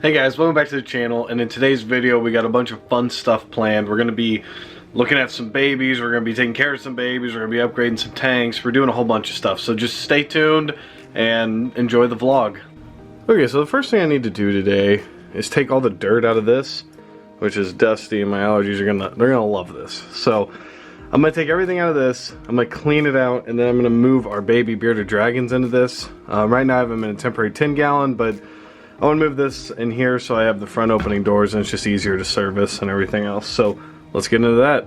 Hey guys, welcome back to the channel, and in today's video we got a bunch of fun stuff planned. We're going to be looking at some babies, we're going to be taking care of some babies, we're going to be upgrading some tanks, we're doing a whole bunch of stuff. So just stay tuned and enjoy the vlog. Okay, so the first thing I need to do today is take all the dirt out of this, which is dusty, and my allergies are they're gonna love this. So I'm gonna take everything out of this, I'm gonna clean it out, and then I'm gonna move our baby bearded dragons into this. Right now I have them in a temporary 10-gallon, but I want to move this in here so I have the front opening doors and it's just easier to service and everything else. So let's get into that.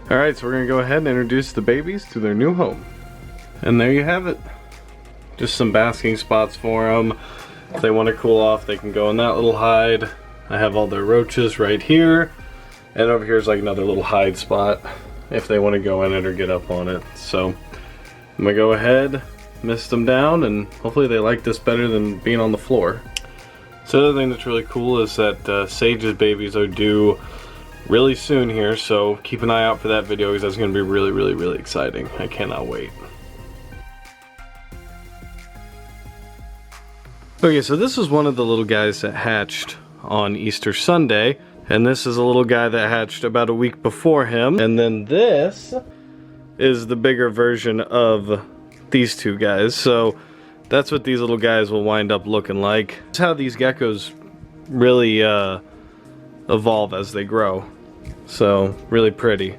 Alright, so we're going to go ahead and introduce the babies to their new home. And there you have it. Just some basking spots for them. If they want to cool off, they can go in that little hide. I have all their roaches right here. And over here is like another little hide spot if they want to go in it or get up on it. So I'm going to go ahead, mist them down, and hopefully they like this better than being on the floor. So the other thing that's really cool is that Sage's babies are due really soon here, so keep an eye out for that video because that's going to be really exciting. I cannot wait. Okay, so this is one of the little guys that hatched on Easter Sunday, and this is a little guy that hatched about a week before him, and then this is the bigger version of these two guys. So that's what these little guys will wind up looking like. That's how these geckos really evolve as they grow. So really pretty.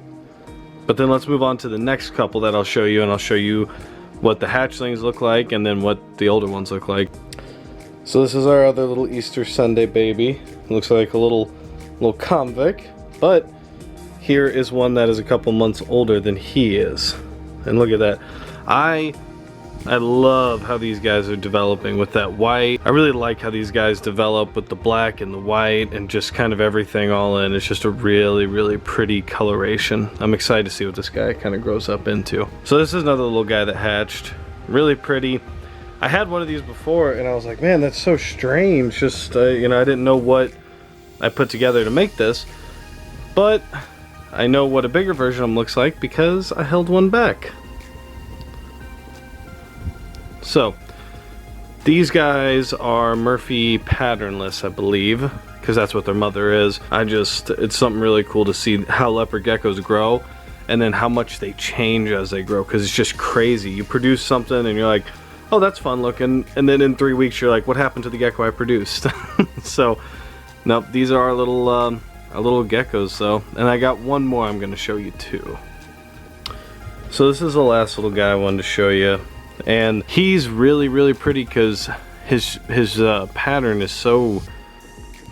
But then let's move on to the next couple that I'll show you, and I'll show you what the hatchlings look like and then what the older ones look like. So this is our other little Easter Sunday baby. It looks like a little convict, but here is one that is a couple months older than he is. And look at that. I love how these guys are developing with that white. I really like how these guys develop with the black and the white and just kind of everything all in. It's just a really pretty coloration. I'm excited to see what this guy kind of grows up into. So this is another little guy that hatched. Really pretty. I had one of these before and I was like, man, that's so strange. Just, you know, I didn't know what I put together to make this. But I know what a bigger version of them looks like because I held one back. So, these guys are Murphy patternless, I believe, because that's what their mother is. It's something really cool to see how leopard geckos grow, and then how much they change as they grow, because it's just crazy. You produce something, and you're like, oh, that's fun looking, and then in 3 weeks, you're like, what happened to the gecko I produced? So, nope, these are our little geckos, though. And I got one more I'm going to show you, too. So this is the last little guy I wanted to show you. And he's really pretty because his pattern is so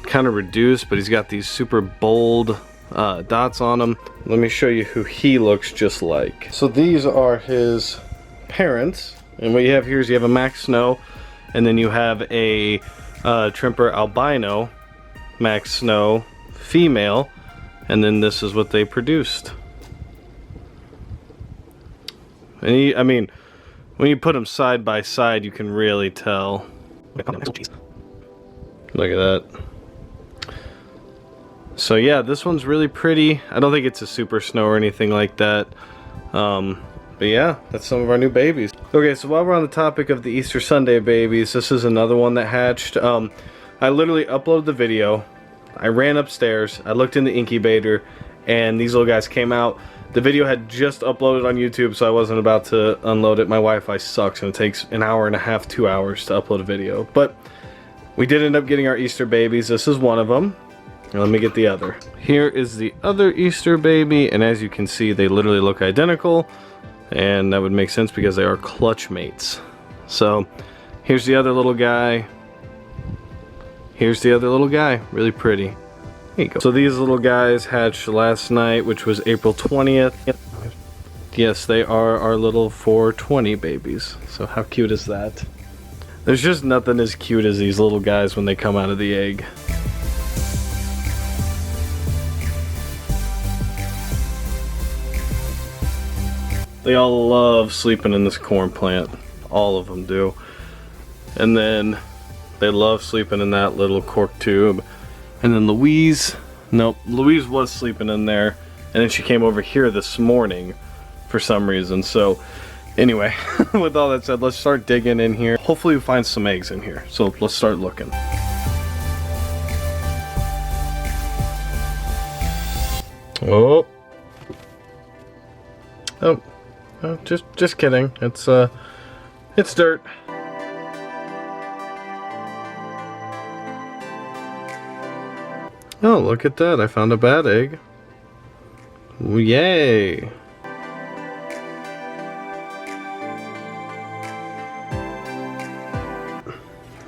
kind of reduced, but he's got these super bold dots on him. Let me show you who he looks just like. So these are his parents, and what you have here is you have a Max Snow, and then you have a Trimper Albino Max Snow female, and then this is what they produced. And I mean, when you put them side by side, you can really tell. Look at that. So yeah, this one's really pretty. I don't think it's a super snow or anything like that. But yeah, that's some of our new babies. Okay, so while we're on the topic of the Easter Sunday babies, this is another one that hatched. I literally uploaded the video. I ran upstairs. I looked in the incubator, and these little guys came out. The video had just uploaded on YouTube, so I wasn't about to unload it. My Wi-Fi sucks, and it takes an hour and a half, 2 hours to upload a video. But we did end up getting our Easter babies. This is one of them. Let me get the other. Here is the other Easter baby, and as you can see, they literally look identical. and that would make sense because they are clutch mates. So here's the other little guy. here's the other little guy, really pretty. There you go. So these little guys hatched last night, which was April 20th. Yes, they are our little 420 babies. So how cute is that? There's just nothing as cute as these little guys when they come out of the egg. They all love sleeping in this corn plant. All of them do. And then they love sleeping in that little cork tube. And then Louise, nope, Louise was sleeping in there. And then she came over here this morning for some reason. So anyway, with all that said, let's start digging in here. Hopefully we find some eggs in here. So let's start looking. Oh. Oh. Oh, just kidding. It's dirt. Oh, look at that. I found a bad egg. Ooh, yay.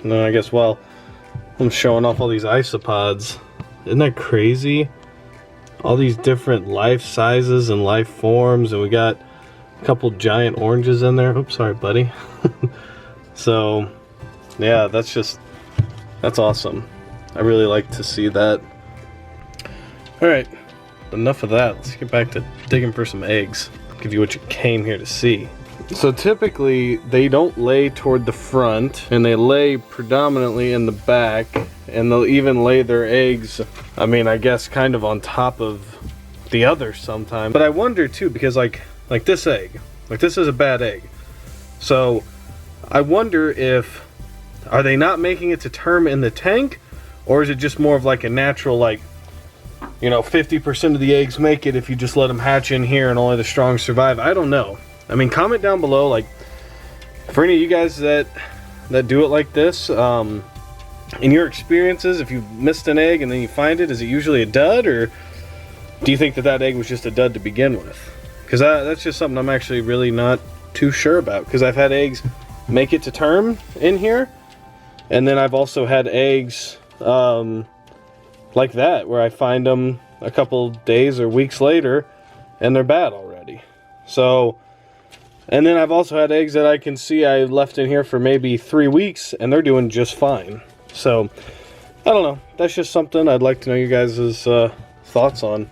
No, I guess while I'm showing off all these isopods, isn't that crazy? All these different life sizes and life forms, and we got a couple giant oranges in there. Oops, sorry, buddy. So, yeah, that's awesome. I really like to see that. Alright, enough of that. Let's get back to digging for some eggs. Give you what you came here to see. So typically, they don't lay toward the front, and they lay predominantly in the back, and they'll even lay their eggs, I mean, I guess kind of on top of the others sometimes. But I wonder too, because like this egg, like this is a bad egg. So I wonder if, are they not making it to term in the tank, or is it just more of like a natural, like, you know, 50% of the eggs make it if you just let them hatch in here and only the strong survive? I don't know. I mean, comment down below, like, for any of you guys that do it like this, in your experiences, if you've missed an egg and then you find it, is it usually a dud, or do you think that egg was just a dud to begin with? Because that's just something I'm actually really not too sure about, because I've had eggs make it to term in here, and then I've also had eggs like that, where I find them a couple days or weeks later and they're bad already. So, and then I've also had eggs that I can see I left in here for maybe 3 weeks and they're doing just fine. So, I don't know. That's just something I'd like to know you guys' thoughts on.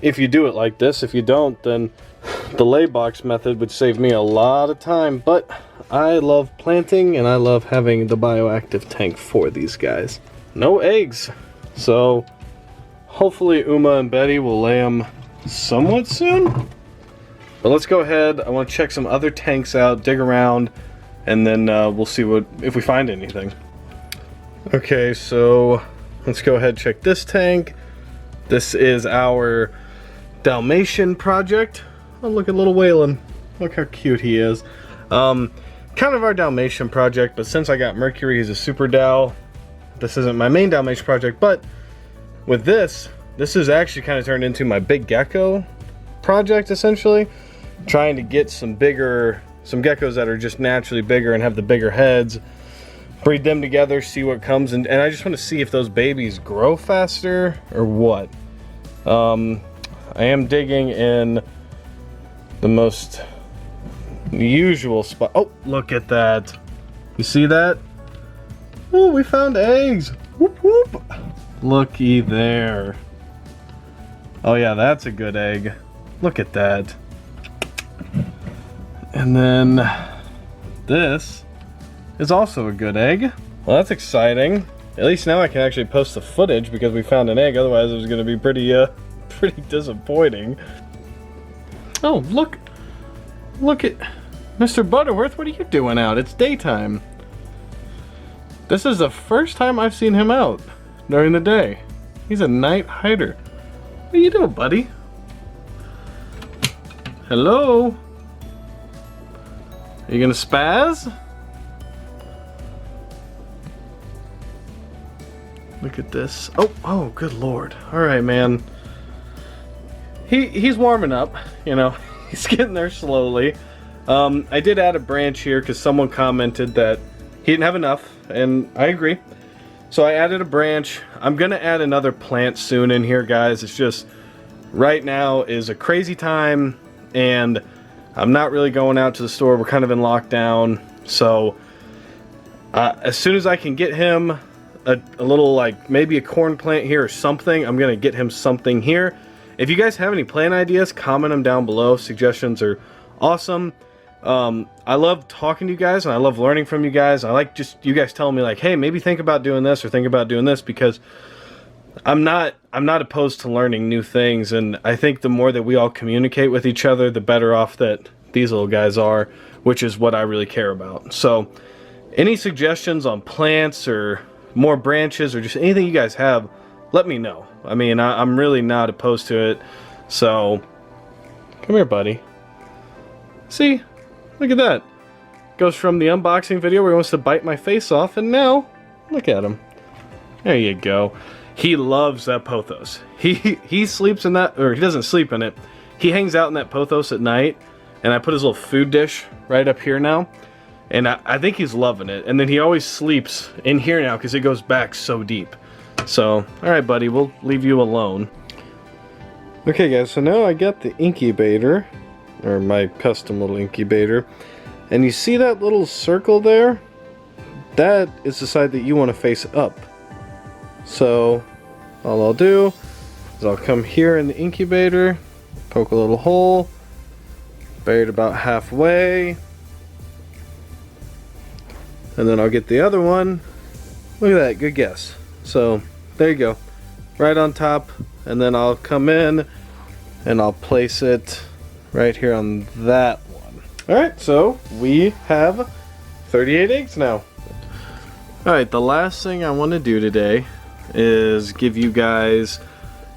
If you do it like this. If you don't, then the lay box method would save me a lot of time. But I love planting and I love having the bioactive tank for these guys. No eggs. So, hopefully Uma and Betty will lay them somewhat soon. But let's go ahead. I want to check some other tanks out, dig around, and then we'll see if we find anything. Okay, so let's go ahead and check this tank. This is our Dalmatian project. Oh, look at little Waylon. Look how cute he is. Kind of our Dalmatian project, but since I got Mercury, he's a super Dal. This isn't my main Dalmatian project, but with this is actually kind of turned into my big gecko project, essentially. Trying to get some geckos that are just naturally bigger and have the bigger heads, breed them together, see what comes, and I just want to see if those babies grow faster or what. I am digging in the most usual spot. Oh, look at that. You see that? Oh, we found eggs. Whoop, whoop. Looky there. Oh yeah, that's a good egg. Look at that. And then this is also a good egg. Well, that's exciting. At least now I can actually post the footage because we found an egg. Otherwise, it was going to be pretty disappointing. Oh, look at Mr. Butterworth. What are you doing out? It's daytime. This is the first time I've seen him out during the day. He's a night hider. What are you doing, buddy? Hello? Are you gonna spaz? Look at this. Oh, good lord. Alright, man. He's warming up, you know. He's getting there slowly. I did add a branch here because someone commented that he didn't have enough, and I agree. So I added a branch. I'm gonna add another plant soon in here, guys. It's just right now is a crazy time and I'm not really going out to the store. We're kind of in lockdown. So as soon as I can get him a little, like maybe a corn plant here or something, I'm gonna get him something here. If you guys have any plant ideas, comment them down below. Suggestions are awesome. I love talking to you guys and I love learning from you guys. I like just you guys telling me like, hey, maybe think about doing this or think about doing this, because I'm not opposed to learning new things, and I think the more that we all communicate with each other, the better off that these little guys are, which is what I really care about. So any suggestions on plants or more branches or just anything you guys have, let me know. I mean, I'm really not opposed to it. So come here, buddy. See? Look at that. Goes from the unboxing video where he wants to bite my face off, and now, look at him. There you go. He loves that pothos. He sleeps in that, or he doesn't sleep in it. He hangs out in that pothos at night, and I put his little food dish right up here now, and I think he's loving it. And then he always sleeps in here now because it goes back so deep. So, alright buddy, we'll leave you alone. Okay guys, so now I got the incubator, or my custom little incubator, and you see that little circle there? That is the side that you want to face up. So all I'll do is I'll come here in the incubator, poke a little hole, bury it about halfway, and then I'll get the other one. Look at that, good guess. So there you go, right on top, and then I'll come in and I'll place it right here on that one. Alright, so we have 38 eggs now. Alright, the last thing I want to do today is give you guys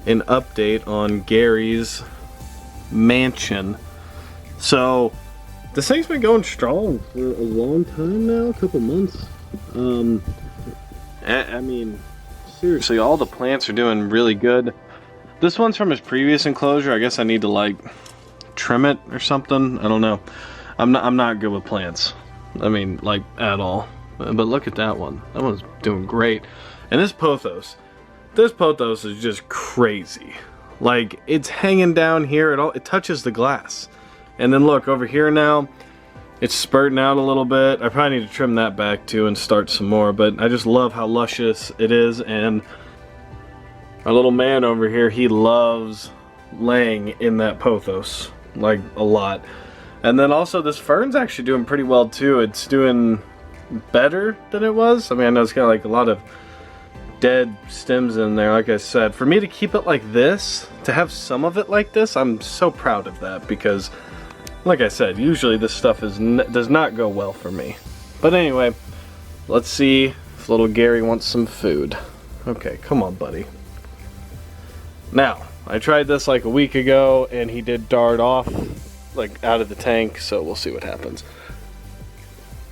an update on Gary's mansion. So this thing's been going strong for a long time now, a couple months. I mean, seriously, all the plants are doing really good. This one's from his previous enclosure. I guess I need to like trim it or something. I don't know. I'm not good with plants. I mean, like at all. But look at that one. That one's doing great. And this pothos is just crazy. Like, it's hanging down here. It touches the glass. And then look over here now. It's spurting out a little bit. I probably need to trim that back too and start some more. But I just love how luscious it is. And our little man over here, he loves laying in that pothos. Like, a lot. And then also this fern's actually doing pretty well too. It's doing better than it was. I mean, I know it's got like a lot of dead stems in there, like I said. For me to keep it like this, to have some of it like this, I'm so proud of that, because like I said, usually this stuff does not go well for me. But anyway, let's see if little Gary wants some food. Okay, come on buddy. Now, I tried this like a week ago and he did dart off like out of the tank, so we'll see what happens.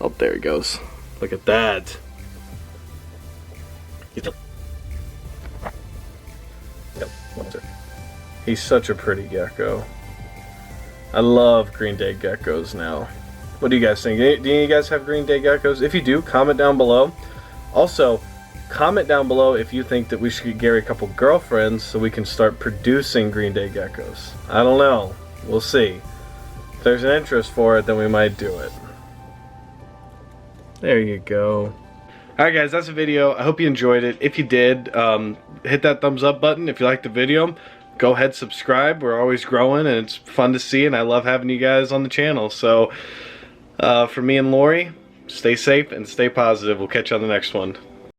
Oh, there he goes. Look at that. He's such a pretty gecko. I love green day geckos now. What do you guys think? Do you guys have green day geckos? If you do, comment down below. Also, comment down below if you think that we should get Gary a couple girlfriends so we can start producing green day geckos. I don't know. We'll see. If there's an interest for it, then we might do it. There you go. Alright guys, that's the video. I hope you enjoyed it. If you did, hit that thumbs up button. If you liked the video, go ahead, subscribe. We're always growing and it's fun to see, and I love having you guys on the channel. So for me and Lori, stay safe and stay positive. We'll catch you on the next one.